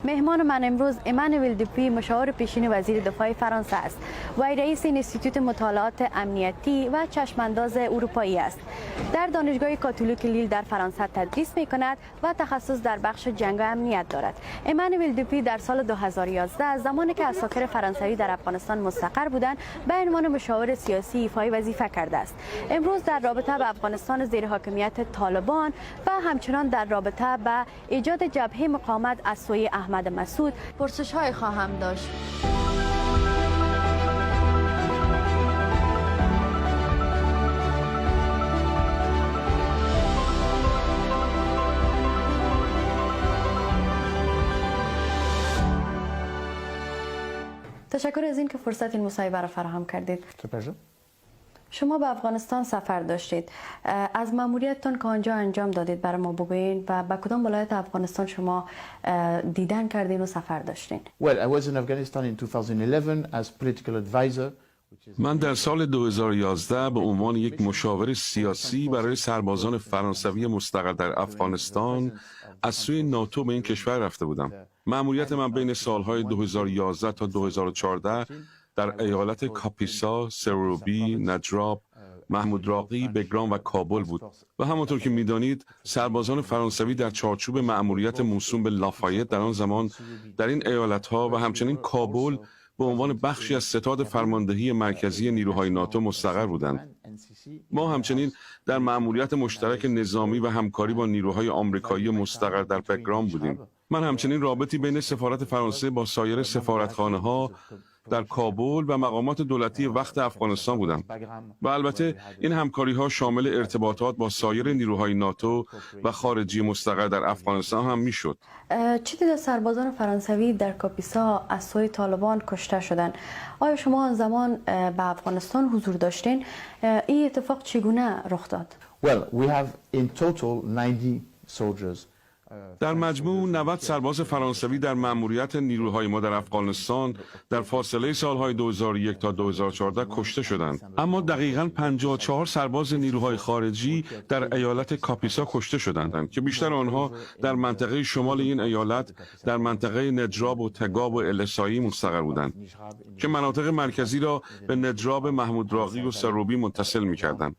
مهمان من امروز ایمانوئل دوپی مشاور پیشین وزیر دفاع فرانسه است. وی رئیس اینستیتوت مطالعات امنیتی و چشمانداز اروپایی است. در دانشگاه کاتولیک لیل در فرانسه تدریس می کند و تخصص در بخش جنگ و امنیت دارد. ایمانوئل دوپی در سال 2011 زمانی که اساکر فرانسوی در افغانستان مستقر بودند به عنوان مشاور سیاسی ایفای وظیفه کرده است. امروز در رابطه به افغانستان زیر حاکمیت طالبان و همچنان در رابطه به ایجاد جبهه مقاومت از سوی احمد مسعود پرسش‌های خواهم داشت. تشکر از این که فرصت این مصاحبه را فراهم کردید. شما به افغانستان سفر داشتید. از ماموریتتان که آنجا انجام دادید برای ما بگویید و به کدام ولایت افغانستان شما دیدن کردین و سفر داشتین؟ Well, I was in Afghanistan in 2011 as political advisor. من در سال 2011 به عنوان یک مشاور سیاسی برای سربازان فرانسوی مستقر در افغانستان از سوی ناتو به این کشور رفته بودم. مأموریت من بین سالهای 2011 تا 2014 در ایالت کاپیسا، سروبی، نجراب، محمود راقی، بگرام و کابل بود و همانطور که می‌دانید سربازان فرانسوی در چارچوب مأموریت موسوم به لافایت در آن زمان در این ایالت‌ها و همچنین کابل به عنوان بخشی از ستاد فرماندهی مرکزی نیروهای ناتو مستقر بودند. ما همچنین در مأموریت مشترک نظامی و همکاری با نیروهای آمریکایی مستقر در بگرام بودیم. من همچنین رابطی بین سفارت فرانسه با سایر سفارتخانه‌ها در کابل و مقامات دولتی وقت افغانستان بودم و البته این همکاری‌ها شامل ارتباطات با سایر نیروهای ناتو و خارجی مستقر در افغانستان هم میشد. چه تعداد سربازان فرانسوی در کاپیسا از سوی طالبان کشته شدند؟ آیا شما آن زمان به افغانستان حضور داشتین؟ این اتفاق چگونه رخ داد؟ Well, we have in total 90 soldiers. در مجموع 90 سرباز فرانسوی در مأموریت نیروهای ما در افغانستان در فاصله سالهای 2001 تا 2014 کشته شدند. اما دقیقاً 54 سرباز نیروهای خارجی در ایالت کاپیسا کشته شدند که بیشتر آنها در منطقه شمال این ایالت در منطقه نجراب و تگاب و السایی مستقر بودند که مناطق مرکزی را به نجراب، محمود راقی و سروبی متصل می‌کردند.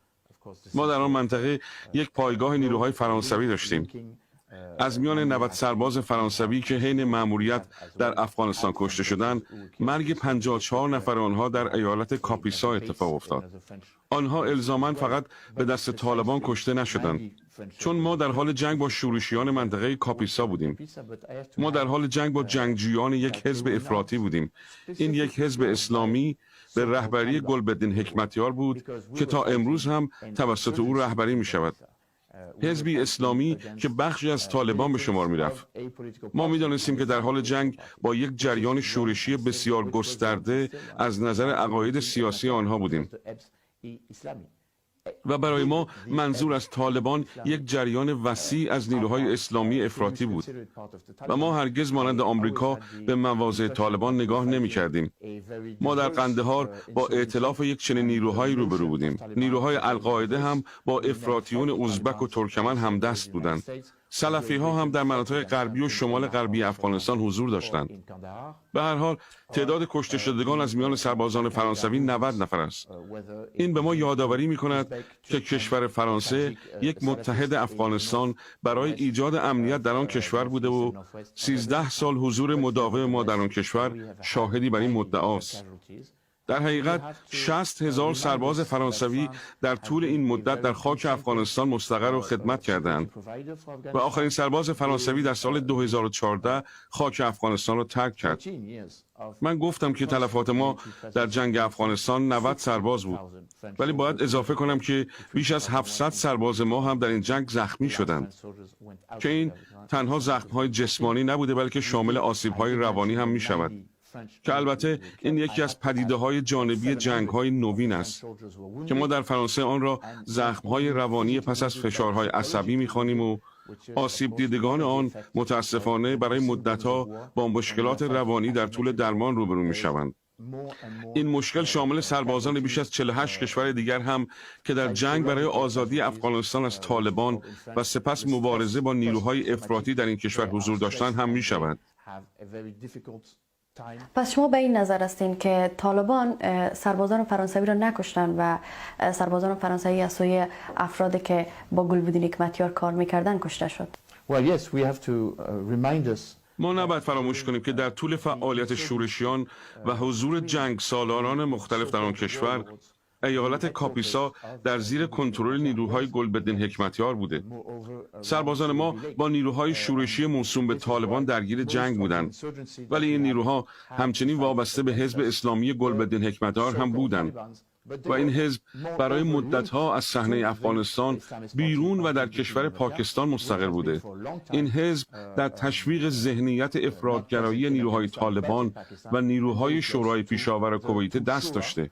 ما در آن منطقه یک پایگاه نیروهای فرانسوی داشتیم. از میان 90 سرباز فرانسوی که حین مأموریت در افغانستان کشته شدند، مرگ 54 نفر آنها در ایالت کاپیسا اتفاق افتاد. آنها الزاماً فقط به دست طالبان کشته نشدند، چون ما در حال جنگ با شورشیان منطقه کاپیسا بودیم. ما در حال جنگ با جنگجویان یک حزب افراطی بودیم. این یک حزب اسلامی به رهبری گلبدین حکمتیار بود که تا امروز هم توسط او رهبری می شود. حزبی اسلامی که بخشی از طالبان به شمار می رفت. ما می دانستیم که در حال جنگ با یک جریان شورشی بسیار گسترده از نظر عقاید سیاسی آنها بودیم. و برای ما منظور از طالبان یک جریان وسیع از نیروهای اسلامی افراطی بود و ما هرگز مانند آمریکا به مواضع طالبان نگاه نمی کردیم. ما در قندهار با ائتلاف یک چنین نیروهایی روبرو بودیم. نیروهای القاعده هم با افراطیون ازبک و ترکمن همدست بودند. سلفی ها هم در مناطق غربی و شمال غربی افغانستان حضور داشتند. به هر حال تعداد کشته شدگان از میان سربازان فرانسوی 90 نفر است. این به ما یادآوری می‌کند که کشور فرانسه یک متحد افغانستان برای ایجاد امنیت در آن کشور بوده و 13 سال حضور مداوم ما در آن کشور شاهدی بر این مدعاست. در حقیقت 60,000 سرباز فرانسوی در طول این مدت در خاک افغانستان مستقر و خدمت کردند و آخرین سرباز فرانسوی در سال 2014 خاک افغانستان را ترک کرد. من گفتم که تلفات ما در جنگ افغانستان 90 سرباز بود، ولی باید اضافه کنم که بیش از 700 سرباز ما هم در این جنگ زخمی شدند که این تنها زخم‌های جسمانی نبوده بلکه شامل آسیب‌های روانی هم می‌شود که البته این یکی از پدیده‌های جانبی جنگ‌های نوین است که ما در فرانسه آن را زخم‌های روانی پس از فشارهای عصبی می‌خوانیم و آسیب دیدگان آن متاسفانه برای مدت‌ها با مشکلات روانی در طول درمان روبرو می‌شوند. این مشکل شامل سربازان بیش از 48 کشور دیگر هم که در جنگ برای آزادی افغانستان از طالبان و سپس مبارزه با نیروهای افراطی در این کشور حضور داشتند هم می‌شود. پس شما به این نظر هستین که طالبان سربازان فرانسوی را نکشتن و سربازان فرانسوی از سوی افرادی که با گلبدین حکمتیار کار میکردن کشته شد؟ ما نباید فراموش کنیم که در طول فعالیت شورشیان و حضور جنگ سالاران مختلف در آن کشور، ایالت کاپیسا در زیر کنترل نیروهای گلبدین حکمتیار بوده. سربازان ما با نیروهای شورشی موسوم به طالبان درگیر جنگ بودند، ولی این نیروها همچنین وابسته به حزب اسلامی گلبدین حکمتیار هم بودند و این حزب برای مدتها از صحنه افغانستان بیرون و در کشور پاکستان مستقر بوده. این حزب در تشویق ذهنیت افراطگرایی نیروهای طالبان و نیروهای شورای پیشاور کویت دست داشته.